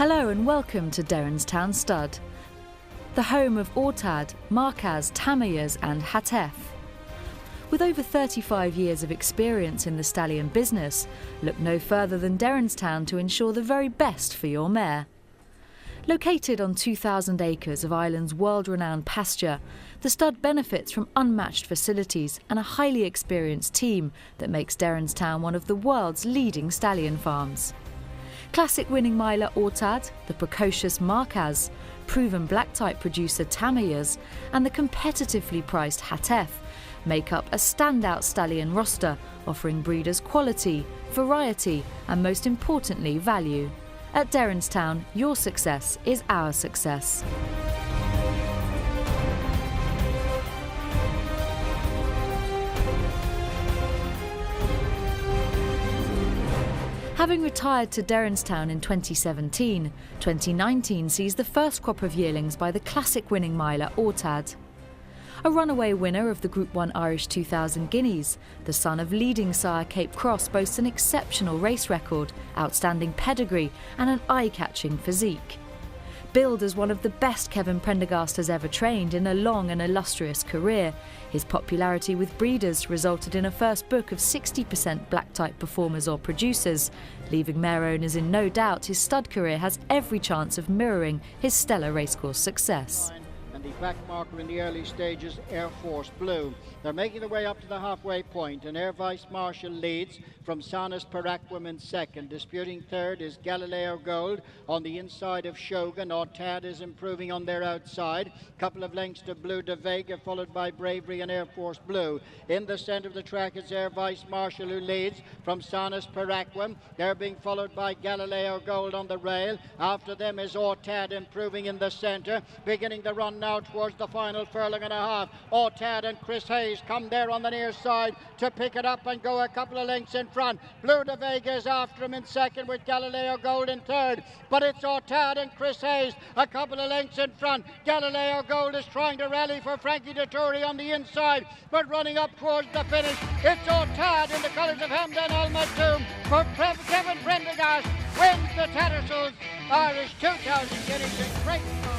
Hello and welcome to Derrinstown Stud, the home of Ortad, Markaz, Tamayas and Hatef. With over 35 years of experience in the stallion business, look no further than Derrinstown to ensure the very best for your mare. Located on 2,000 acres of Ireland's world-renowned pasture, the stud benefits from unmatched facilities and a highly experienced team that makes Derrinstown one of the world's leading stallion farms. Classic winning miler Ortad, the precocious Markaz, proven black type producer Tamayas and the competitively priced Hatef make up a standout stallion roster, offering breeders quality, variety and most importantly value. At Derrinstown, your success is our success. Having retired to Derrinstown in 2017, 2019 sees the first crop of yearlings by the classic winning miler Ortad. A runaway winner of the Group 1 Irish 2000 Guineas, the son of leading sire Cape Cross boasts an exceptional race record, outstanding pedigree and an eye-catching physique. Billed as one of the best Kevin Prendergast has ever trained in a long and illustrious career, his popularity with breeders resulted in a first book of 60% black type performers or producers, leaving mare owners in no doubt his stud career has every chance of mirroring his stellar racecourse success. And the back marker in the early stages, Air Force Blue. They're making their way up to the halfway point, and Air Vice Marshal leads from Sanas Paraquim in second. Disputing third is Galileo Gold on the inside of Shogun. Ortad is improving on their outside. Couple of lengths to Blue de Vega, followed by Bravery and Air Force Blue. In the centre of the track is Air Vice Marshal, who leads from Sanas Paraquim. They're being followed by Galileo Gold on the rail. After them is Ortad improving in the centre, beginning the run now towards the final furlong and a half. Ortad and Chris Hayes come there on the near side to pick it up and go a couple of lengths in front. Blue de Vega is after him in second with Galileo Gold in third, but it's Ortad and Chris Hayes a couple of lengths in front. Galileo Gold is trying to rally for Frankie Dettori on the inside, but running up towards the finish, it's Ortad in the colours of Hamdan Al Maktoum for Kevin Prendergast wins the Tattersalls Irish 2000 Guineas in great style.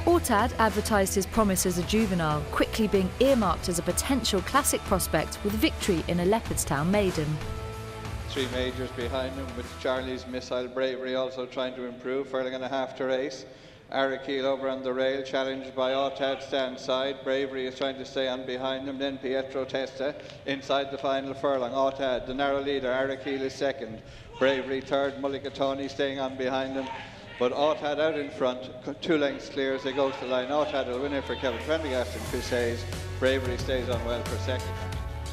Ortad advertised his promise as a juvenile, quickly being earmarked as a potential classic prospect with victory in a Leopardstown maiden. 3 majors behind him, with Charlie's Missile Bravery also trying to improve, furlong and a half to race. Arakeel over on the rail, challenged by Ortad stand side. Bravery is trying to stay on behind him. Then Pietro Testa inside the final furlong. Ortad, the narrow leader. Arakeel is second. Bravery third. Mulligatawny staying on behind him. But Ortad out in front, 2 lengths clear as they go to the line. Ortad will win it for Kevin Prendergast and Chris Hayes. Bravery stays on well for second.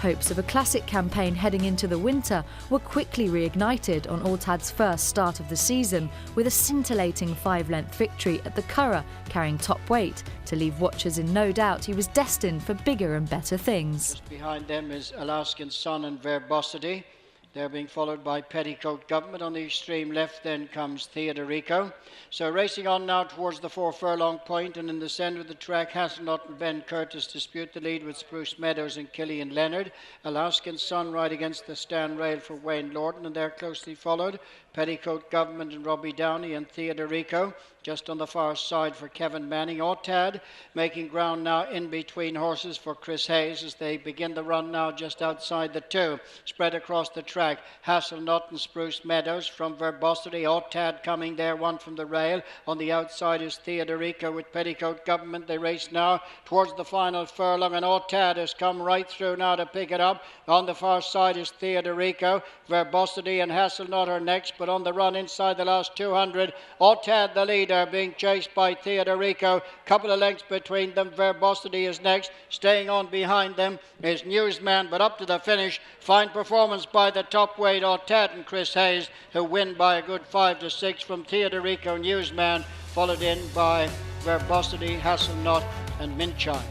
Hopes of a classic campaign heading into the winter were quickly reignited on Ortad's first start of the season with a scintillating 5-length victory at the Curragh, carrying top weight to leave watchers in no doubt he was destined for bigger and better things. Just behind them is Alaskan Sun and Verbosity. They're being followed by Petticoat Government. On the extreme left then comes Theodorico. So racing on now towards the 4 furlong point, and in the centre of the track, Hasselnut and Ben Curtis dispute the lead with Spruce Meadows and Killian Leonard. Alaskan Sun right against the stand rail for Wayne Lordan, and they're closely followed Petticoat Government and Robbie Downey and Theodorico. Just on the far side for Kevin Manning. Ortad making ground now in between horses for Chris Hayes as they begin the run now just outside the 2. Spread across the track, Hasselnut and Spruce Meadows from Verbosity. Ortad coming there, one from the rail. On the outside is Theodorico with Petticoat Government. They race now towards the final furlong, and Ortad has come right through now to pick it up. On the far side is Theodorico. Verbosity and Hasselnut are next, but on the run inside the last 200, Ortad the leader, being chased by Theodorico. Couple of lengths between them. Verbosity is next. Staying on behind them is Newsman, but up to the finish. Fine performance by the top weight Ortad and Chris Hayes, who win by a good 5 to 6 from Theodorico, Newsman, followed in by Verbosity, Hasselnut and Minchai.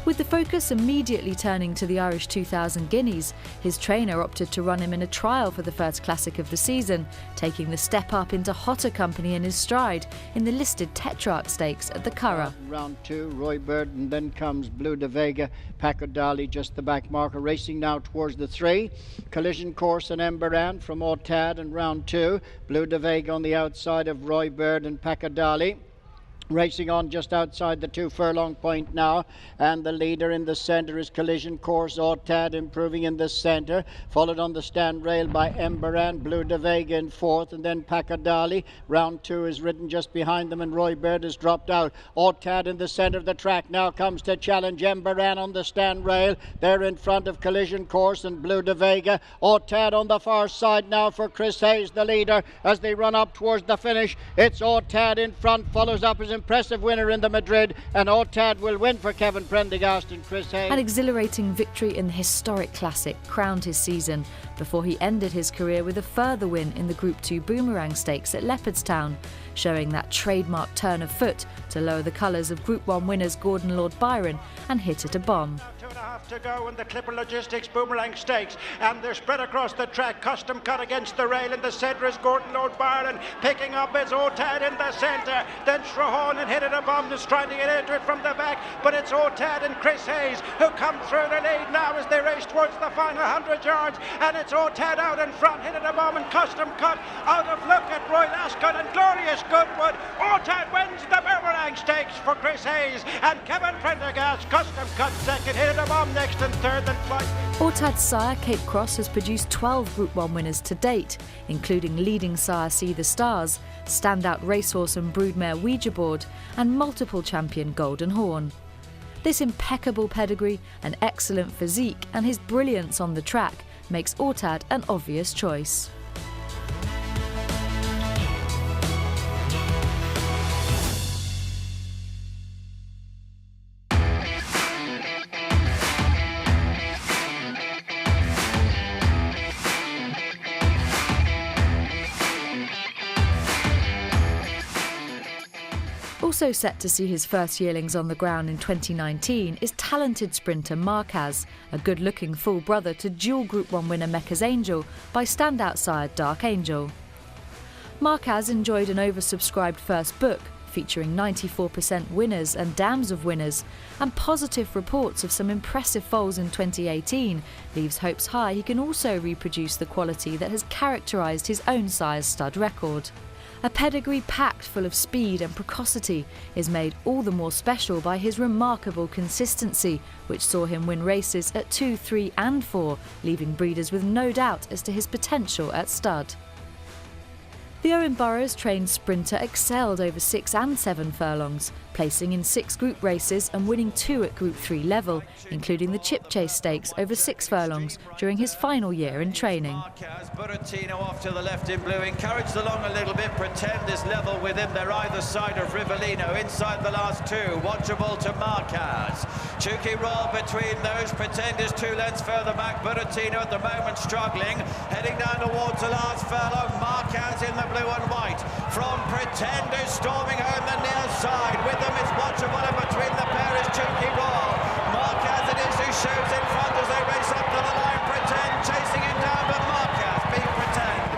With the focus immediately turning to the Irish 2000 Guineas, his trainer opted to run him in a trial for the first classic of the season, taking the step up into hotter company in his stride in the listed Tetrarch Stakes at the Curragh. Round 2, Roy Bird, and then comes Blue de Vega, Paco Dali just the back marker, racing now towards the 3. Collision Course and Emberan from Autad in round 2. Blue de Vega on the outside of Roy Bird and Paco Dali. Racing on just outside the 2 furlong point now, and the leader in the centre is Collision Course. Autad improving in the centre, followed on the stand rail by Emberan, Blue de Vega in 4th, and then Paco Dali. Round 2 is ridden just behind them, and Roy Bird has dropped out. Autad in the centre of the track now comes to challenge Emberan on the stand rail. They're in front of Collision Course and Blue de Vega. Autad on the far side now for Chris Hayes, the leader, as they run up towards the finish. It's Autad in front, follows up his impressive winner in the Madrid, and Autad will win for Kevin Prendergast and Chris Hayes. An exhilarating victory in the historic classic crowned his season before he ended his career with a further win in the Group 2 Boomerang Stakes at Leopardstown, showing that trademark turn of foot to lower the colours of Group 1 winners Gordon Lord Byron and hit it a bomb. 2.5 to go in the Clipper Logistics Boomerang Stakes, and they're spread across the track. Custom cut against the rail. In the centre is Gordon Lord Byron. Picking up is Autad in the centre. Then Strahan and hit it a bomb, is trying to get into it from the back, but it's Autad and Chris Hayes who come through the lead now as they race towards the final 100 yards, and it's Autad out in front, hit it a bomb, and Custom cut out of look at Roy Lascott and Glorious Goodwood. Autad wins the Boomerang Stakes for Chris Hayes, and Kevin Prendergast, Custom cut second, hit it a bomb next, and third and flight. Autad's sire Cape Cross has produced 12 Group 1 winners to date, including leading sire See the Stars, standout racehorse and broodmare Ouija Board, and multiple champion Golden Horn. This impeccable pedigree, an excellent physique, and his brilliance on the track makes Autad an obvious choice. Also set to see his first yearlings on the ground in 2019 is talented sprinter Marquez, a good-looking full brother to dual Group 1 winner Mecca's Angel by standout sire Dark Angel. Marquez enjoyed an oversubscribed first book, featuring 94% winners and dams of winners, and positive reports of some impressive foals in 2018 leaves hopes high he can also reproduce the quality that has characterised his own sire's stud record. A pedigree packed full of speed and precocity is made all the more special by his remarkable consistency, which saw him win races at 2, 3 and 4, leaving breeders with no doubt as to his potential at stud. The Owen Burrows trained sprinter excelled over 6 and 7 furlongs, placing in 6 group races and winning 2 at Group 3 level, including the Chip Chase Stakes over 6 furlongs during his final year in training. Buratino off to the left in blue, encouraged along a little bit, Pretend is level with him. They're either side of Rivellino, inside the last 2, watchable to Marquez. Chuki roll between those, Pretend is 2 lengths further back, Buratino at the moment struggling, heading down towards the last furlong, Marquez in the blue and white, from Pretend is storming home the near side, with them is watchable, and between the pair is Chuki roll. Marquez it is who shows in front as they race up to the line, Pretend chasing him down, but Marquez beat Pretend.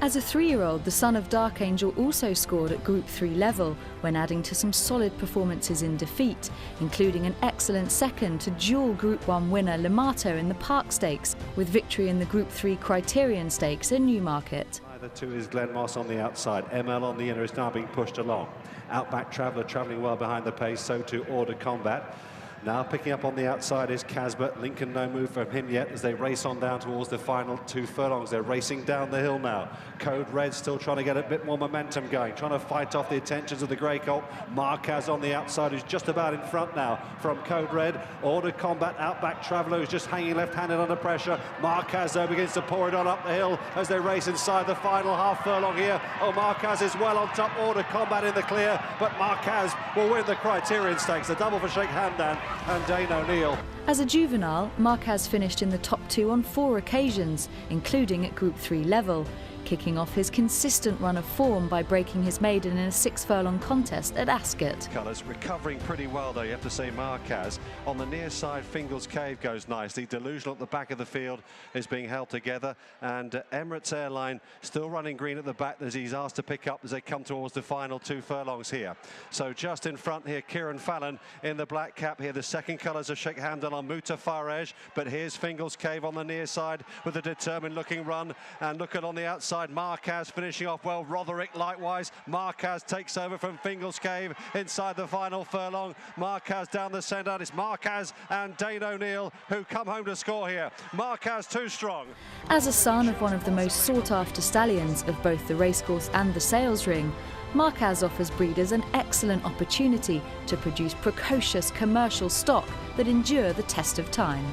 As a 3-year-old, the son of Dark Angel also scored at Group 3 level when adding to some solid performances in defeat, including an excellent second to dual Group 1 winner Lemato in the Park Stakes, with victory in the Group 3 Criterion Stakes in Newmarket. The 2 is Glen Moss on the outside. ML on the inner is now being pushed along. Outback Traveller travelling well behind the pace, so too Order Combat. Now picking up on the outside is Casbert. Lincoln, no move from him yet as they race on down towards the final 2 furlongs. They're racing down the hill now. Code Red still trying to get a bit more momentum going, trying to fight off the attentions of the Grey Colt. Marquez on the outside, who's just about in front now from Code Red. Order Combat, Outback Traveller, who's just hanging left-handed under pressure. Marquez, though, begins to pour it on up the hill as they race inside the final half furlong here. Oh, Marquez is well on top. Order Combat in the clear, but Marquez will win the Criterion Stakes. The double for Sheikh Hamdan and Dane O'Neill. As a juvenile, Marquez finished in the top 2 on 4 occasions, including at Group 3 level. kicking off his consistent run of form by breaking his maiden in a 6-furlong contest at Ascot. Colours recovering pretty well though, you have to say. Marquez on the near side, Fingal's Cave goes nicely. Delusional at the back of the field is being held together, and Emirates Airline still running green at the back as he's asked to pick up as they come towards the final 2 furlongs here. So just in front here, Kieran Fallon in the black cap here. The second colours of Sheikh Hamdan on Muta Farej, but here's Fingal's Cave on the near side with a determined looking run, and look at on the outside Marquez finishing off well. Roderick likewise. Marquez takes over from Fingal's Cave inside the final furlong. Marquez down the centre. It's Marquez and Dane O'Neill who come home to score here. Marquez too strong. As a son of one of the most sought-after stallions of both the racecourse and the sales ring, Marquez offers breeders an excellent opportunity to produce precocious commercial stock that endure the test of time.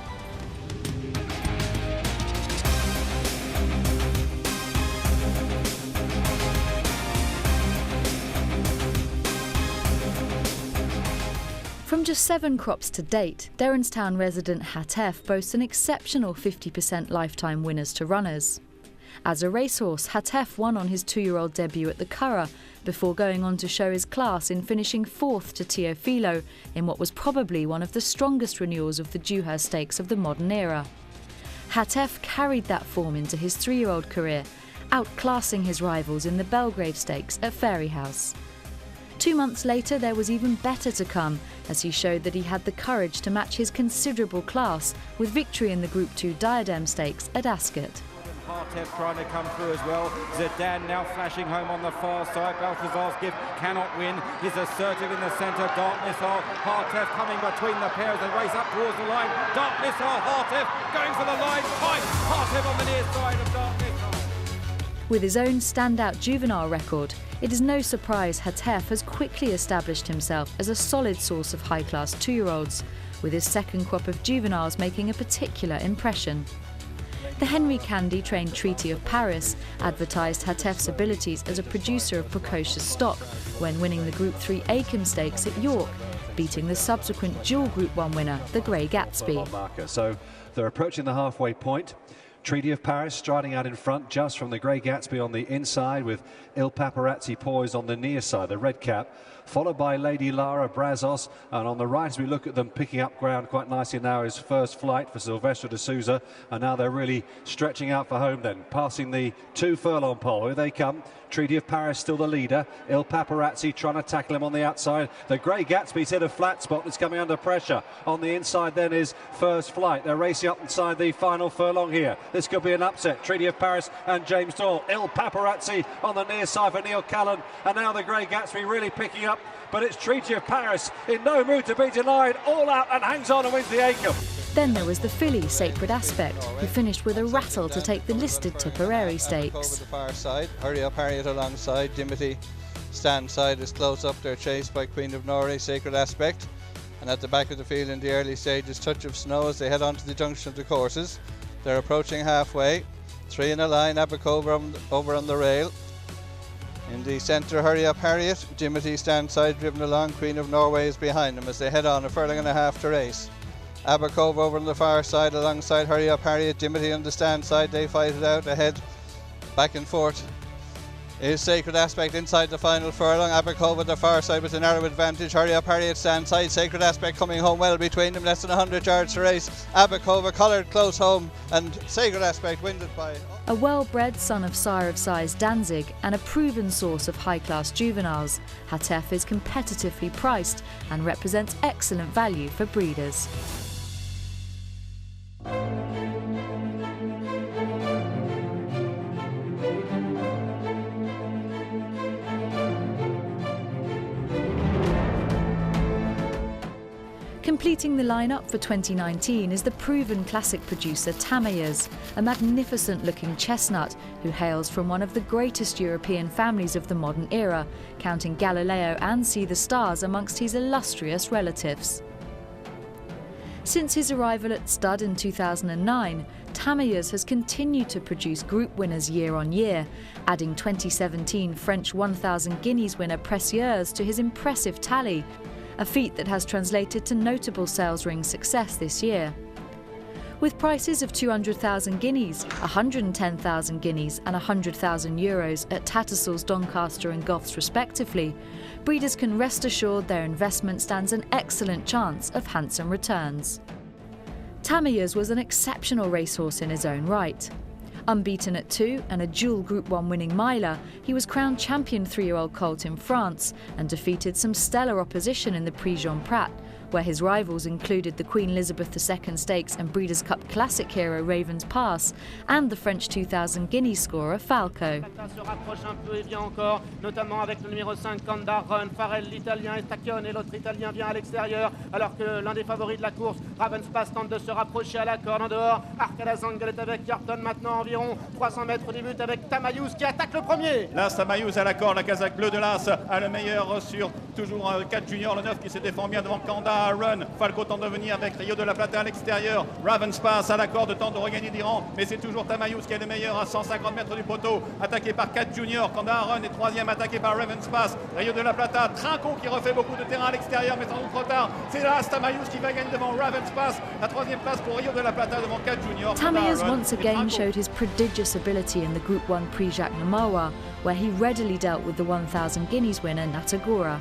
From just 7 crops to date, Derrinstown resident Hatef boasts an exceptional 50% lifetime winners to runners. As a racehorse, Hatef won on his 2-year-old debut at the Curragh before going on to show his class in finishing 4th to Teofilo in what was probably one of the strongest renewals of the Dewhurst Stakes of the modern era. Hatef carried that form into his 3-year-old career, outclassing his rivals in the Belgrave Stakes at Fairyhouse. 2 months later, there was even better to come, as he showed that he had the courage to match his considerable class with victory in the Group 2 Diadem Stakes at Ascot. Hartef trying to come through as well. Zidane now flashing home on the far side. Balthazar's Gift cannot win. He's assertive in the centre. Dark Missile. Hartef coming between the pairs. They race up towards the line. Dark Missile. Hartef going for the line. Fight. Hartef on the near side of Dark Missile. With his own standout juvenile record, it is no surprise Hatef has quickly established himself as a solid source of high-class 2-year-olds, with his second crop of juveniles making a particular impression. The Henry Candy-trained Treaty of Paris advertised Hatef's abilities as a producer of precocious stock when winning the Group 3 Acomb Stakes at York, beating the subsequent dual Group 1 winner, the Grey Gatsby. So they're approaching the halfway point. Treaty of Paris striding out in front just from the Grey Gatsby on the inside, with Il Paparazzi poised on the near side, the red cap, followed by Lady Lara Brazos, and on the right as we look at them picking up ground quite nicely now is First Flight for Silvestre de Souza, and now they're really stretching out for home then, passing the 2 furlong pole. Here they come. Treaty of Paris still the leader. Il Paparazzi trying to tackle him on the outside. The Grey Gatsby's hit a flat spot. It's coming under pressure. On the inside then is First Flight. They're racing up inside the final furlong here. This could be an upset. Treaty of Paris and James Doyle. Il Paparazzi on the near side for Neil Callan. And now the Grey Gatsby really picking up. But it's Treaty of Paris in no mood to be denied. All out and hangs on and wins the Acomb. Then there was the filly, Sacred Aspect, who finished with a rattle to take the listed Tipperary Stakes. Over the far side, Hurry Up Harriet alongside, Dimity stand side is close up. They're chased by Queen of Norway, Sacred Aspect. And at the back of the field in the early stages, Touch of Snow as they head on to the junction of the courses. They're approaching halfway. 3 in a line, Abercove over on the rail. In the centre, Hurry Up Harriet, Dimity stand side driven along, Queen of Norway is behind them as they head on 1.5 furlongs to race. Abercove over on the far side alongside Hurry Up Harriet, Dimity on the stand side, they fight it out ahead, back and forth. Is Sacred Aspect inside the final furlong. Abercove at the far side with a narrow advantage. Hurry Up Harriet stand side. Sacred Aspect coming home well between them. Less than 100 yards to race. Abercove collared close home, and Sacred Aspect wins it by... A well-bred son of Sire of Size Danzig and a proven source of high-class juveniles, Hatef is competitively priced and represents excellent value for breeders. Completing the lineup for 2019 is the proven classic producer Tamayers, a magnificent-looking chestnut who hails from one of the greatest European families of the modern era, counting Galileo and See the Stars amongst his illustrious relatives. Since his arrival at stud in 2009, Tamayers has continued to produce group winners year on year, adding 2017 French 1000 guineas winner Précieuse to his impressive tally, a feat that has translated to notable sales ring success this year. With prices of 200,000 guineas, 110,000 guineas and 100,000 euros at Tattersalls, Doncaster and Goths respectively, breeders can rest assured their investment stands an excellent chance of handsome returns. Tamayers was an exceptional racehorse in his own right. Unbeaten at 2 and a dual Group 1 winning miler, he was crowned champion 3-year-old colt in France and defeated some stellar opposition in the Prix Jean Prat, where his rivals included the Queen Elizabeth II Stakes and Breeders' Cup Classic hero Raven's Pass and the French 2000 guinea scorer Falco. Se rapproche un peu et vient encore, notamment avec le numéro 5 Candaron, Farel l'italien et Stacchione et l'autre italien vient à l'extérieur, alors que l'un des favoris de la course, Ravenspass, tente de se rapprocher à la corde en dehors. Arcadazangle est avec Carton maintenant environ 300 mètres du but avec Tamayous qui attaque le premier. L'As Tamayous à la corde, la casaque bleue de l'As a le meilleur sur toujours 4 juniors, le 9 qui se défend bien devant Candaron. Run, Falco tente de venir avec Rio de la Plata à l'extérieur. Ravenspass à la corde tente de regagner d'Iran, mais c'est toujours Tamayous qui est le meilleur à 150 mètres du poteau, attaqué par 4 juniors. Candaron est troisième, attaqué par Ravenspass. Rio de la Plata, Trinco qui refait beaucoup de terrain à l'extérieur, mais sans doute trop tard. C'est là Tamayous qui va gagner devant Ravenspass. La troisième place pour Rio de la Plata devant 4 juniors. Tamayers once again showed his prodigious ability in the Group 1 Prix Jacques Namawa, where he readily dealt with the 1,000 guineas winner Natagora.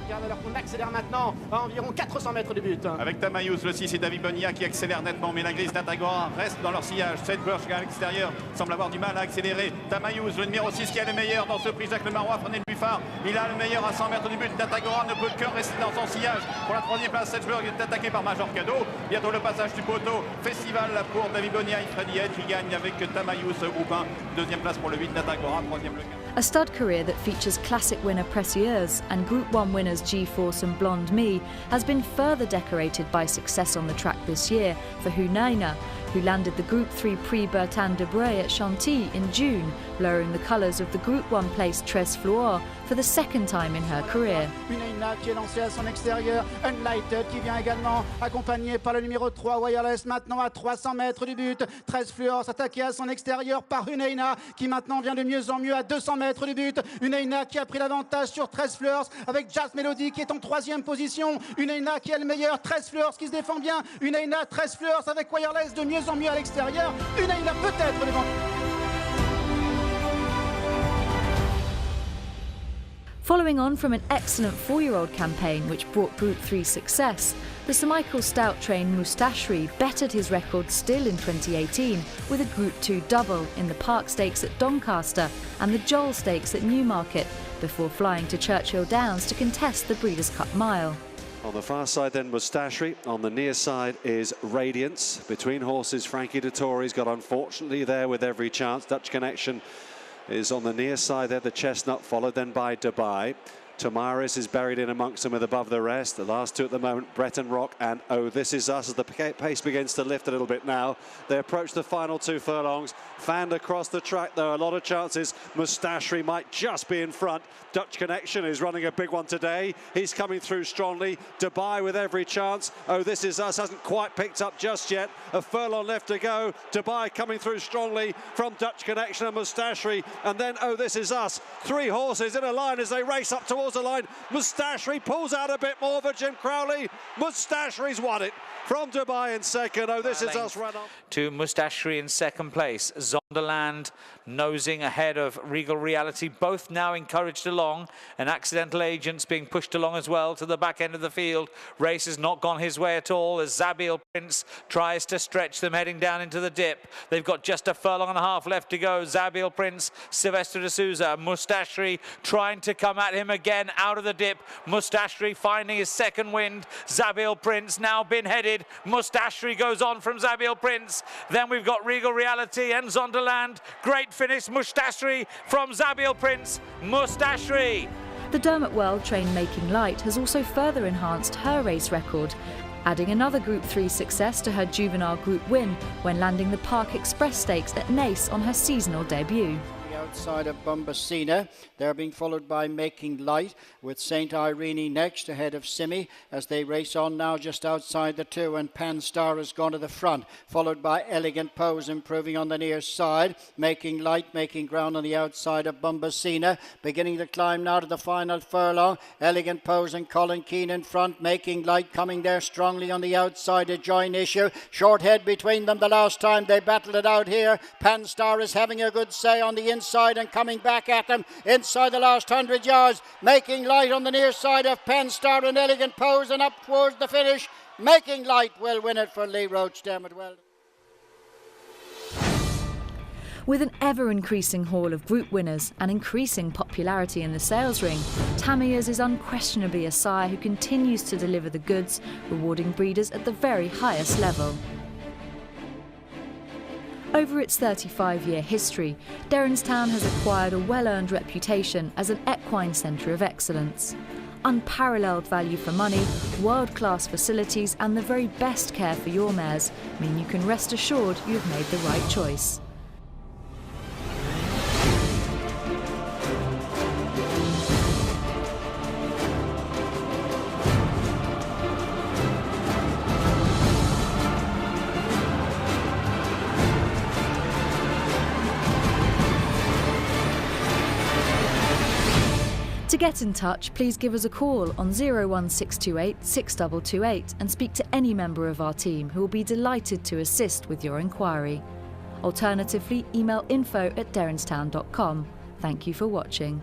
Regarde alors qu'on accélère maintenant à environ 400 mètres du but. Avec Tamayous, le 6 et David Bonilla qui accélère nettement, mais la grise Natagora reste dans leur sillage. Sedberg à l'extérieur semble avoir du mal à accélérer. Tamayous, le numéro 6 qui est le meilleur dans ce prix Jacques Le Marois, prenez le buffard. Il a le meilleur à 100 mètres du but. Natagora ne peut que rester dans son sillage. Pour la troisième place, Sedberg est attaqué par Major Cadeau. Bientôt le passage du poteau. Festival pour David Bonilla et Freddy Edge qui gagne avec Tamayous, groupe 1. Deuxième place pour le 8 Natagora, troisième le 4. A stud career that features classic winner Précieuse and Group 1 winners G-Force and Blonde Me has been further decorated by success on the track this year for Hunaina, who landed the Group 3 Prix Bertin de Bray at Chantilly in June, lowering the colours of the Group 1 place Tres Floor for the second time in her career. Hunaina qui est lancée à son extérieur, Unlighted qui vient également accompagné par le numéro 3 Wireless maintenant à 300 mètres du but. 13 Fluors attaqué à son extérieur par Hunaina qui maintenant vient de mieux en mieux à 200 mètres du but. Hunaina qui a pris l'avantage sur 13 Fluors avec Jazz Melody qui est en troisième position. Hunaina qui est le meilleur, 13 Fluors qui se défend bien. Hunaina, 13 Fluors avec Wireless de mieux en mieux à l'extérieur. Hunaina peut-être devant. Following on from an excellent 4-year-old campaign which brought Group 3 success, the Sir Michael Stout-trained Mustashri bettered his record still in 2018 with a Group 2 double in the Park Stakes at Doncaster and the Joel Stakes at Newmarket, before flying to Churchill Downs to contest the Breeders' Cup Mile. On the far side then Mustashri, on the near side is Radiance. Between horses, Frankie Dettori's got unfortunately there with every chance. Dutch Connection is on the near side there, the Chestnut, followed then by Dubai. Tamaris is buried in amongst them with above the rest. The last two at the moment, Breton Rock and Oh This Is Us, as the pace begins to lift a little bit now. They approach the final 2 furlongs. Fanned across the track, there are a lot of chances. Mustashri might just be in front. Dutch Connection is running a big one today. He's coming through strongly. Dubai with every chance. Oh This Is Us hasn't quite picked up just yet. A furlong left to go. Dubai coming through strongly from Dutch Connection and Mustashri. And then Oh This Is Us. 3 horses in a line as they race up towards the line. Mustashri pulls out a bit more for Jim Crowley. Mustashri's won it from Dubai in second. Oh This Is Us ran on to Mustashri in second place. Zonderland nosing ahead of Regal Reality, both now encouraged along, and Accidental Agents being pushed along as well to the back end of the field. Race has not gone his way at all as Zabil Prince tries to stretch them heading down into the dip. They've got just a furlong and a half left to go. Zabil Prince, Sylvester de Souza, Mustashri trying to come at him again out of the dip. Mustashri finding his second wind. Zabil Prince now bin headed. Mustashri goes on from Zabil Prince. Then we've got Regal Reality and Zonderland. Great finish, Mustashri from Zabil Prince. Mustashri. The Dermot World train Making Light has also further enhanced her race record, adding another Group 3 success to her juvenile group win when landing the Park Express Stakes at Naas on her seasonal debut. outside of Bumbasina. They're being followed by Making Light, with St. Irene next ahead of Simi as they race on now just outside the 2, and Pan Star has gone to the front, followed by Elegant Pose improving on the near side. Making Light making ground on the outside of Bumbasina, beginning to climb now to the final furlong. Elegant Pose and Colin Keane in front. Making Light coming there strongly on the outside to join issue. Short head between them the last time they battled it out here. Pan Star is having a good say on the inside and coming back at them inside the last 100 yards. Making Light on the near side of Pan Star and Elegant Pose, and up towards the finish. Making Light will win it for Lee Roach. Dermot, well. With an ever-increasing haul of group winners and increasing popularity in the sales ring, Tamiya's is unquestionably a sire who continues to deliver the goods, rewarding breeders at the very highest level. Over its 35-year history, Derrinstown has acquired a well-earned reputation as an equine centre of excellence. Unparalleled value for money, world-class facilities and the very best care for your mares mean you can rest assured you've made the right choice. To get in touch, please give us a call on 01628 6228 and speak to any member of our team who will be delighted to assist with your inquiry. Alternatively, email info@derrinstown.com. Thank you for watching.